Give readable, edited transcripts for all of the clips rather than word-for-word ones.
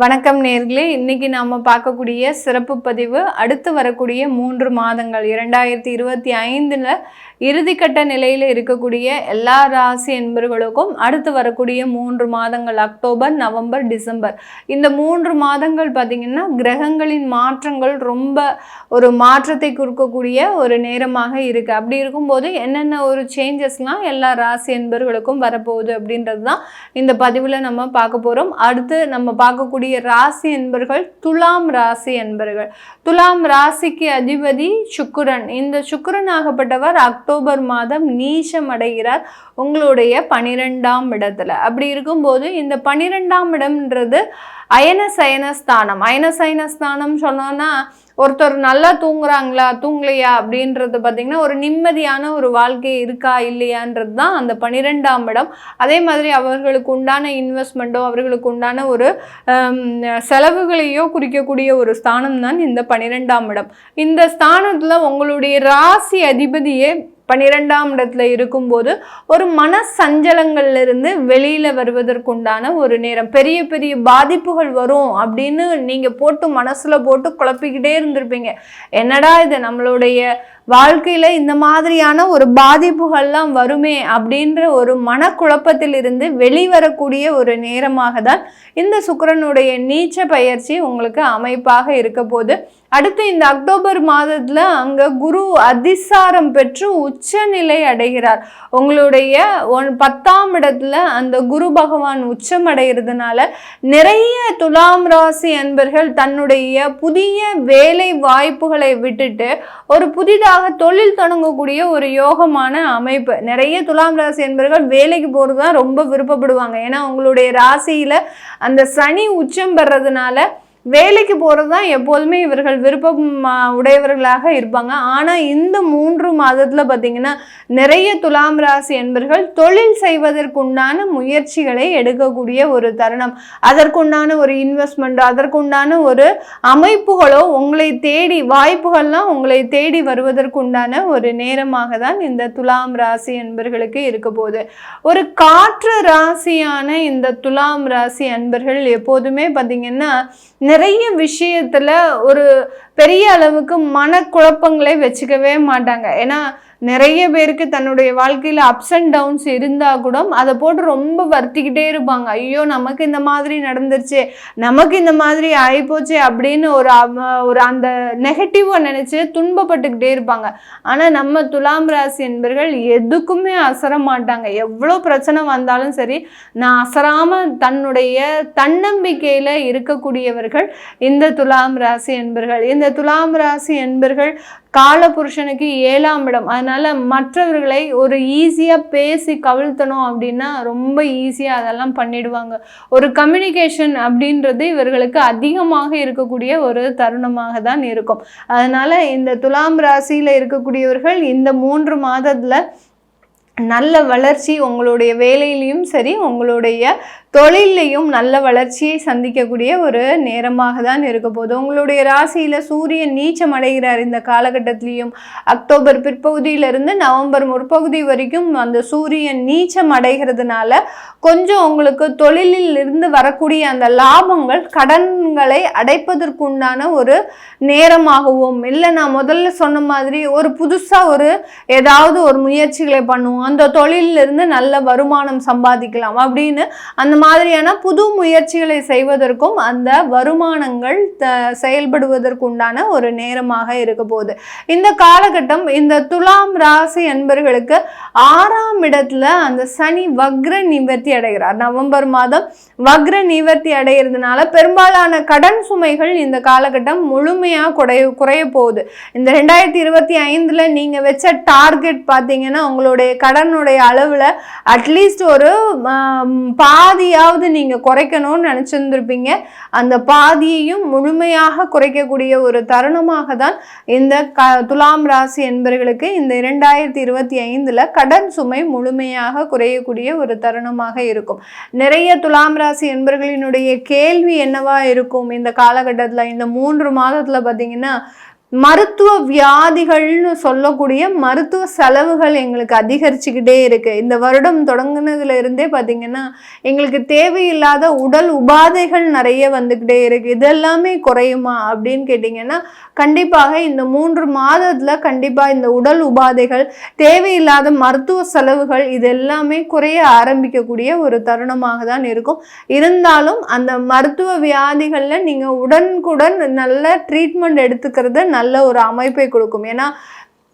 வணக்கம் நேர்களே, இன்னைக்கு நாம பார்க்கக்கூடிய சிறப்பு பதிவு அடுத்து வரக்கூடிய 3 மாதங்கள் 2025ல இறுதிக்கட்ட நிலையில் இருக்கக்கூடிய எல்லா ராசி என்பர்களுக்கும் அடுத்து வரக்கூடிய 3 மாதங்கள் அக்டோபர், நவம்பர், டிசம்பர் இந்த 3 மாதங்கள் பார்த்திங்கன்னா கிரகங்களின் மாற்றங்கள் ரொம்ப ஒரு மாற்றத்தை கொடுக்கக்கூடிய ஒரு நேரமாக இருக்குது. அப்படி இருக்கும்போது என்னென்ன ஒரு சேஞ்சஸ்லாம் எல்லா ராசி என்பர்களுக்கும் வரப்போகுது அப்படின்றது தான் இந்த பதிவில் நம்ம பார்க்க போகிறோம். அடுத்து நம்ம பார்க்கக்கூடிய ராசி என்பர்கள் துலாம் ராசி என்பர்கள். துலாம் ராசிக்கு அதிபதி சுக்கிரன். இந்த சுக்கிரன் ஆகப்பட்டவர் அக்டோபர் மாதம் நீச்சம் அடைகிறார் உங்களுடைய 12ஆம் இடத்துல. அப்படி இருக்கும்போது இந்த 12ஆம் இடம்ன்றது அயனசயனஸ்தானம். அயனசயனஸ்தானம் சொன்னோன்னா ஒருத்தர் நல்லா தூங்குறாங்களா தூங்கலையா அப்படின்றது பார்த்திங்கன்னா ஒரு நிம்மதியான ஒரு வாழ்க்கை இருக்கா இல்லையான்றது தான் அந்த 12ஆம் இடம். அதே மாதிரி அவர்களுக்கு உண்டான இன்வெஸ்ட்மெண்ட்டோ அவர்களுக்கு உண்டான ஒரு செலவுகளையோ குறிக்கக்கூடிய ஒரு ஸ்தானம் தான் இந்த 12ஆம் இடம். இந்த ஸ்தானத்தில் உங்களுடைய ராசி அதிபதியே 12ஆம் இடத்துல இருக்கும்போது ஒரு மன சஞ்சலங்கள்லேருந்து வெளியில் வருவதற்குண்டான ஒரு நேரம். பெரிய பெரிய பாதிப்புகள் வரும் அப்படின்னு நீங்கள் போட்டு மனசில் போட்டு குழப்பிக்கிட்டே இருந்திருப்பீங்க. என்னடா இது நம்மளுடைய வாழ்க்கையில் இந்த மாதிரியான ஒரு பாதிப்புகள்லாம் வருமே அப்படின்ற ஒரு மனக்குழப்பத்திலிருந்து வெளிவரக்கூடிய ஒரு நேரமாக தான் இந்த சுக்கிரனுடைய நீச்ச பயிற்சி உங்களுக்கு அமைப்பாக இருக்க போது. அடுத்து இந்த அக்டோபர் மாதத்தில் அங்கே குரு அதிசாரம் பெற்று உச்சநிலை அடைகிறார். உங்களுடைய 10ஆம் இடத்துல அந்த குரு பகவான் உச்சம் அடைகிறதுனால நிறைய துலாம் ராசி அன்பர்கள் தன்னுடைய புதிய வேலை வாய்ப்புகளை விட்டுட்டு ஒரு புதிதாக தொழில் தொடங்கக்கூடிய ஒரு யோகமான அமைப்பு. நிறைய துலாம் ராசி அன்பர்கள் வேலைக்கு போகிறது தான் ரொம்ப விருப்பப்படுவாங்க. ஏன்னா உங்களுடைய ராசியில் அந்த சனி உச்சம் பெறதுனால வேலைக்கு போகிறது தான் எப்போதுமே இவர்கள் விருப்பம் உடையவர்களாக இருப்பாங்க. ஆனால் இந்த 3 மாதத்தில் பார்த்திங்கன்னா நிறைய துலாம் ராசி என்பர்கள் தொழில் செய்வதற்குண்டான முயற்சிகளை எடுக்கக்கூடிய ஒரு தருணம். அதற்குண்டான ஒரு இன்வெஸ்ட்மெண்ட்டோ அதற்குண்டான ஒரு அமைப்புகளோ உங்களை தேடி வாய்ப்புகள்லாம் உங்களை தேடி வருவதற்குண்டான ஒரு நேரமாக தான் இந்த துலாம் ராசி என்பர்களுக்கு இருக்க போகுது. ஒரு காற்று ராசியான இந்த துலாம் ராசி அன்பர்கள் எப்போதுமே பார்த்திங்கன்னா நிறைய விஷயத்துல ஒரு பெரிய அளவுக்கு மனக்குழப்பங்களை வச்சுக்கவே மாட்டாங்க. ஏன்னா நிறைய பேருக்கு தன்னுடைய வாழ்க்கையில் அப்ஸ் அண்ட் டவுன்ஸ் இருந்தால் கூட அதை போட்டு ரொம்ப வருத்திக்கிட்டே இருப்பாங்க. ஐயோ நமக்கு இந்த மாதிரி நடந்துருச்சு, நமக்கு இந்த மாதிரி ஆகிப்போச்சு அப்படின்னு ஒரு அந்த நெகட்டிவாக நினச்சி துன்பப்பட்டுக்கிட்டே இருப்பாங்க. ஆனால் நம்ம துலாம் ராசி என்பர்கள் எதுக்குமே அசர மாட்டாங்க. எவ்வளோ பிரச்சனை வந்தாலும் சரி நான் அசராமல் தன்னுடைய தன்னம்பிக்கையில் இருக்கக்கூடியவர்கள் இந்த துலாம் ராசி என்பர்கள். இந்த துலாம் ராசி என்பர்கள் காலபுருஷனுக்கு 7ஆம் இடம். அதனால மற்றவர்களை ஒரு ஈஸியாக பேசி கவிழ்த்தணும் அப்படின்னா ரொம்ப ஈஸியாக அதெல்லாம் பண்ணிடுவாங்க. ஒரு கம்யூனிகேஷன் அப்படின்றது இவர்களுக்கு அதிகமாக இருக்கக்கூடிய ஒரு தருணமாக தான் இருக்கும். அதனால இந்த துலாம் ராசியில் இருக்கக்கூடியவர்கள் இந்த 3 மாதத்தில் நல்ல வளர்ச்சி உங்களுடைய வேலையிலையும் சரி உங்களுடைய தொழிலையும் நல்ல வளர்ச்சியை சந்திக்கக்கூடிய ஒரு நேரமாக தான் இருக்க போது. உங்களுடைய ராசியில் சூரியன் நீச்சம் அடைகிறார். இந்த காலகட்டத்திலையும் அக்டோபர் பிற்பகுதியிலிருந்து நவம்பர் முற்பகுதி வரைக்கும் அந்த சூரியன் நீச்சம் அடைகிறதுனால கொஞ்சம் உங்களுக்கு தொழிலில் இருந்து வரக்கூடிய அந்த லாபங்கள் கடன்களை அடைப்பதற்குண்டான ஒரு நேரமாகவும் இல்லை, நான் முதல்ல சொன்ன மாதிரி ஒரு புதுசாக ஒரு ஏதாவது ஒரு முயற்சிகளை பண்ணுவோம், அந்த தொழிலிருந்து நல்ல வருமானம் சம்பாதிக்கலாம் அப்படின்னு அந்த மாதிரியான புது முயற்சிகளை செய்வதற்கும் அந்த வருமானங்கள் செயல்படுவதற்குண்டான ஒரு நேரமாக இருக்க போகுது. இந்த காலகட்டம் இந்த துலாம் ராசி என்பர்களுக்கு 6ஆம் இடத்துல அந்த சனி வக்ர நிவர்த்தி அடைகிறார். நவம்பர் மாதம் வக்ர நிவர்த்தி அடைகிறதுனால பெரும்பாலான கடன் சுமைகள் இந்த காலகட்டம் முழுமையாக குறைய போகுது. இந்த 2025ல் நீங்கள் வச்ச டார்கெட் பார்த்தீங்கன்னா உங்களுடைய கடனுடைய அளவில் அட்லீஸ்ட் ஒரு பாதியாவது நீங்கள் குறைக்கணும்னு நினச்சிருந்துருப்பீங்க. அந்த பாதியையும் முழுமையாக குறைக்கக்கூடிய ஒரு தருணமாக தான் இந்த துலாம் ராசி என்பவர்களுக்கு இந்த 2025ல் கடன் சுமை முழுமையாக குறையக்கூடிய ஒரு தருணமாக இருக்கும். நிறைய துலாம் ராசி என்பவர்களினுடைய கேள்வி என்னவா இருக்கும் இந்த காலகட்டத்தில் இந்த 3 மாதத்தில் பார்த்தீங்கன்னா மருத்துவ வியாதிகள்னு சொல்லக்கூடிய மருத்துவ செலவுகள் எங்களுக்கு அதிகரிச்சுக்கிட்டே இருக்கு. இந்த வருடம் தொடங்குனதுல இருந்தே பார்த்தீங்கன்னா எங்களுக்கு தேவையில்லாத உடல் உபாதைகள் நிறைய வந்துக்கிட்டே இருக்கு. இதெல்லாமே குறையுமா அப்படின்னு கேட்டிங்கன்னா கண்டிப்பாக இந்த 3 மாதத்துல கண்டிப்பாக இந்த உடல் உபாதைகள், தேவையில்லாத மருத்துவ செலவுகள் இது எல்லாமே குறைய ஆரம்பிக்கக்கூடிய ஒரு தருணமாக தான் இருக்கும். இருந்தாலும் அந்த மருத்துவ வியாதிகளில் நீங்கள் உடனுக்குடன் நல்ல ட்ரீட்மெண்ட் எடுத்துக்கிறது நல்ல ஒரு அமைப்பை கொடுக்கும். ஏன்னா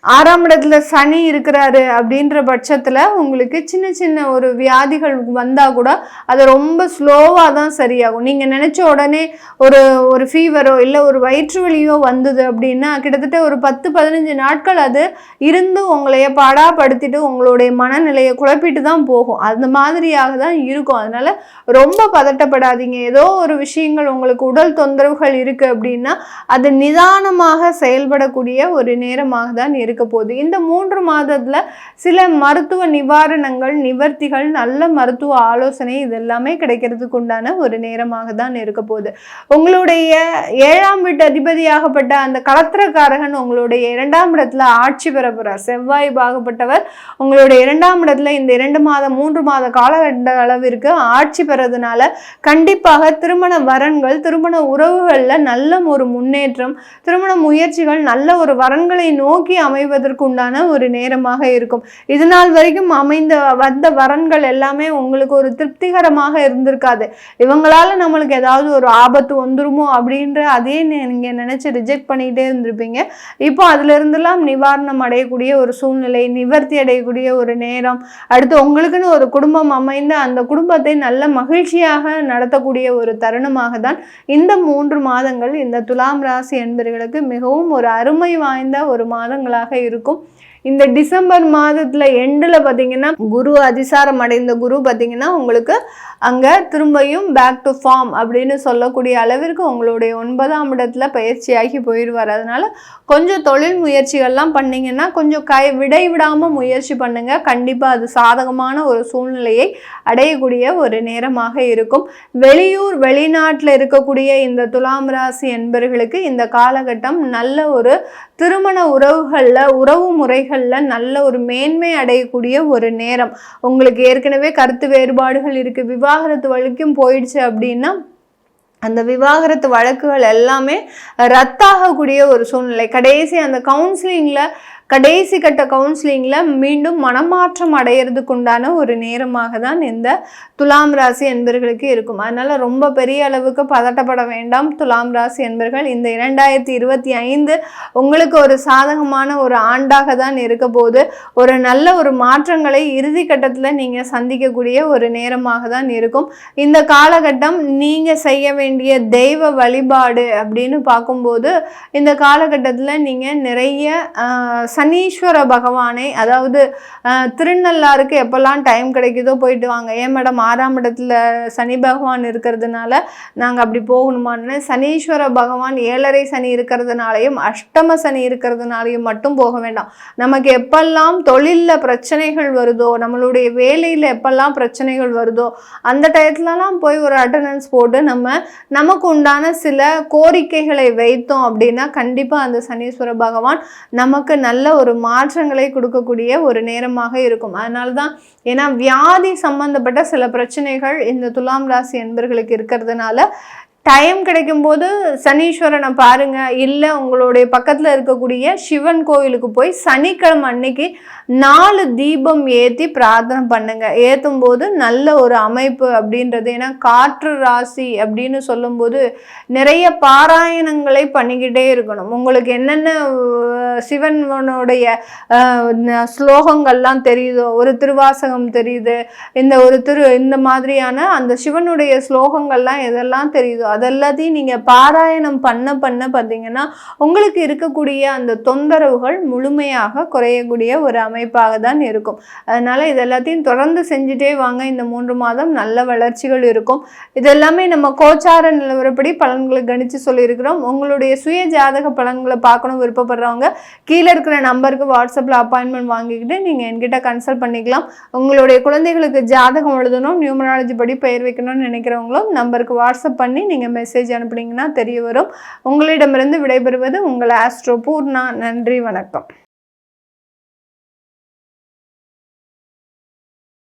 6ஆம் இடத்துல சனி இருக்கிறாரு அப்படின்ற பட்சத்தில் உங்களுக்கு சின்ன சின்ன ஒரு வியாதிகள் வந்தால் கூட அது ரொம்ப ஸ்லோவாக தான் சரியாகும். நீங்கள் நினச்ச உடனே ஒரு ஃபீவரோ இல்லை ஒரு வயிற்று வலியோ வந்தது அப்படின்னா கிட்டத்தட்ட ஒரு 10-15 நாட்கள் அது இருந்து உங்களைய பாடாப்படுத்திட்டு உங்களுடைய மனநிலையை குழப்பிட்டு தான் போகும். அந்த மாதிரியாக தான் இருக்கும். அதனால் ரொம்ப பதட்டப்படாதீங்க. ஏதோ ஒரு விஷயங்கள் உங்களுக்கு உடல் தொந்தரவுகள் இருக்குது அப்படின்னா அது நிதானமாக செயல்படக்கூடிய ஒரு நேரமாக தான் இருக்க போகுது. இந்த 3 மாதத்துல சில மருத்துவ நிவாரணங்கள், நிவர்த்திகள், நல்ல மருத்துவ ஆலோசனை இதெல்லாமே கிடைக்கிறதுக்கு உண்டான ஒரு நேரமாக தான் இருக்க போகுது. உங்களுடைய 7ஆம் வீட்டு அதிபதியாகப்பட்ட அந்த களத்திரக்காரகன் உங்களுடைய 2ஆம் இடத்துல ஆட்சி பெற போறார். செவ்வாய் பாகப்பட்டவர் உங்களுடைய 2ஆம் இடத்துல இந்த 2 மாதம் 3 மாத காலகட்ட அளவிற்கு ஆட்சி பெறதுனால கண்டிப்பாக திருமண வரன்கள், திருமண உறவுகள்ல நல்ல ஒரு முன்னேற்றம், திருமண முயற்சிகள் நல்ல ஒரு வரன்களை நோக்கி அமைவதற்கு உண்டான ஒரு நேரமாக இருக்கும். இது நாள் வரைக்கும் வந்த வரன்கள் எல்லாமே உங்களுக்கு ஒரு திருப்திகரமாக இருந்திருக்காது. இவங்களால நம்மளுக்கு ஏதாவது ஒரு ஆபத்து வந்துருமோ அப்படின்ற அதே நீங்க நினைச்சு ரிஜெக்ட் பண்ணிக்கிட்டே இருந்திருப்பீங்க. இப்போ அதுல இருந்தெல்லாம் நிவாரணம் அடையக்கூடிய ஒரு சூழ்நிலை, நிவர்த்தி அடையக்கூடிய ஒரு நேரம், அடுத்து உங்களுக்குன்னு ஒரு குடும்பம் அமைந்து அந்த குடும்பத்தை நல்ல மகிழ்ச்சியாக நடத்தக்கூடிய ஒரு தருணமாக தான் இந்த 3 மாதங்கள் இந்த துலாம் ராசி என்பவர்களுக்கு மிகவும் ஒரு அருமை வாய்ந்த ஒரு மாதங்களாக இருக்கும். இந்த டிசம்பர் மாதத்துல எண்டில் பார்த்தீங்கன்னா குரு அதிசாரம் அடைந்த குரு பார்த்தீங்கன்னா உங்களுக்கு அங்கே திரும்பியும் பேக் டு ஃபார்ம் அப்படின்னு சொல்லக்கூடிய அளவிற்கு உங்களுடைய 9ஆம் இடத்துல பயிற்சியாகி போயிடுவார். அதனால கொஞ்சம் தொழில் முயற்சிகள்லாம் பண்ணிங்கன்னா கொஞ்சம் விடாமல் முயற்சி பண்ணுங்க. கண்டிப்பாக அது சாதகமான ஒரு சூழ்நிலையை அடையக்கூடிய ஒரு நேரமாக இருக்கும். வெளியூர் வெளிநாட்டில் இருக்கக்கூடிய இந்த துலாம் ராசி என்பவர்களுக்கு இந்த காலகட்டம் நல்ல ஒரு திருமண உறவு முறைகளில் நல்ல ஒரு மேன்மை அடையக்கூடிய ஒரு நேரம். உங்களுக்கு ஏற்கனவே கருத்து வேறுபாடுகள் இருக்கு, விவாகரத்து வரைக்கும் போயிடுச்சு அப்படின்னா அந்த விவாகரத்து வழக்குகள் எல்லாமே ரத்தாகக்கூடிய ஒரு சூழ்நிலை. கடைசி அந்த கடைசி கட்ட கவுன்சிலிங்கில் மீண்டும் மனமாற்றம் அடையிறதுக்கு உண்டான ஒரு நேரமாக தான் இந்த துலாம் ராசி என்பவர்களுக்கு இருக்கும். அதனால் ரொம்ப பெரிய அளவுக்கு பதட்டப்பட வேண்டாம் துலாம் ராசி என்பவர்கள். இந்த 2025 உங்களுக்கு ஒரு சாதகமான ஒரு ஆண்டாக தான் இருக்க போது. ஒரு நல்ல ஒரு மாற்றங்களை இறுதி கட்டத்தில் நீங்கள் சந்திக்கக்கூடிய ஒரு நேரமாக தான் இருக்கும். இந்த காலகட்டம் நீங்கள் செய்ய வேண்டிய தெய்வ வழிபாடு அப்படின்னு பார்க்கும்போது இந்த காலகட்டத்தில் நீங்கள் நிறைய சனீஸ்வர பகவானை, அதாவது திருநள்ளாருக்கு எப்பெல்லாம் டைம் கிடைக்குதோ போயிட்டு வாங்க. ஏன் மேடம் 6ஆம் இடத்துல சனி பகவான் இருக்கிறதுனால நாங்கள் அப்படி போகணுமான்னு, சனீஸ்வர பகவான் 7.5 சனி இருக்கிறதுனாலையும் அஷ்டம சனி இருக்கிறதுனாலையும் மட்டும் போக வேண்டாம். நமக்கு எப்பெல்லாம் தொழிலில் பிரச்சனைகள் வருதோ, நம்மளுடைய வேலையில் எப்பெல்லாம் பிரச்சனைகள் வருதோ அந்த டயத்துலலாம் போய் ஒரு அட்டண்டன்ஸ் போட்டு நமக்கு உண்டான சில கோரிக்கைகளை வைத்தோம் அப்படின்னா கண்டிப்பாக அந்த சனீஸ்வர பகவான் நமக்கு நல்ல ஒரு மாற்றங்களை கொடுக்கக்கூடிய ஒரு நேரமாக இருக்கும். அதனால தான், ஏன்னா வியாதி சம்பந்தப்பட்ட சில பிரச்சனைகள் இந்த துலாம் ராசி என்பவர்களுக்கு இருக்கிறதுனால டைம் கிடைக்கும் போது சனீஸ்வரனை பாருங்க. இல்லை உங்களுடைய பக்கத்தில் இருக்கக்கூடிய சிவன் கோயிலுக்கு போய் சனிக்கிழமை அன்னைக்கு 4 தீபம் ஏற்றி பிரார்த்தனை பண்ணுங்க. ஏற்றும் போது நல்ல ஒரு அமைப்பு அப்படின்றது. ஏன்னா காற்று ராசி அப்படின்னு சொல்லும்போது நிறைய பாராயணங்களை பண்ணிக்கிட்டே இருக்கணும். உங்களுக்கு என்னென்ன சிவனுடைய ஸ்லோகங்கள்லாம் தெரியுதோ, ஒரு திருவாசகம் தெரியுது, இந்த மாதிரியான அந்த சிவனுடைய ஸ்லோகங்கள்லாம் எதெல்லாம் தெரியுதோ அதெல்லாத்தையும் நீங்கள் பாராயணம் பண்ண பார்த்தீங்கன்னா உங்களுக்கு இருக்கக்கூடிய அந்த தொந்தரவுகள் முழுமையாக குறையக்கூடிய ஒரு அமைப்பாக தான் இருக்கும். அதனால இதெல்லாத்தையும் தொடர்ந்து செஞ்சுட்டே வாங்க. இந்த 3 மாதம் நல்ல வளர்ச்சிகள் இருக்கும். இதெல்லாமே நம்ம கோச்சார நிலவரப்படி பலன்களை கணிச்சு சொல்லியிருக்கிறோம். உங்களுடைய சுய ஜாதக பலன்களை பார்க்கணும் விருப்பப்படுறவங்க கீழே இருக்கிற நம்பருக்கு வாட்ஸ்அப்பில் அப்பாயின்மெண்ட் வாங்கிக்கிட்டு நீங்கள் என்கிட்ட கன்சல்ட் பண்ணிக்கலாம். உங்களுடைய குழந்தைகளுக்கு ஜாதகம் எழுதணும், நியூமராலஜி படி பெயர் வைக்கணும்னு நினைக்கிறவங்களும் நம்பருக்கு வாட்ஸ்அப் பண்ணி நீங்கள் நீங்கள் மெசேஜ் அனுப்புனீங்கன்னா தெரிய வரும். உங்களிடமிருந்து விடைபெறுவது உங்கள் ஆஸ்ட்ரோ பூர்ணா. நன்றி, வணக்கம்.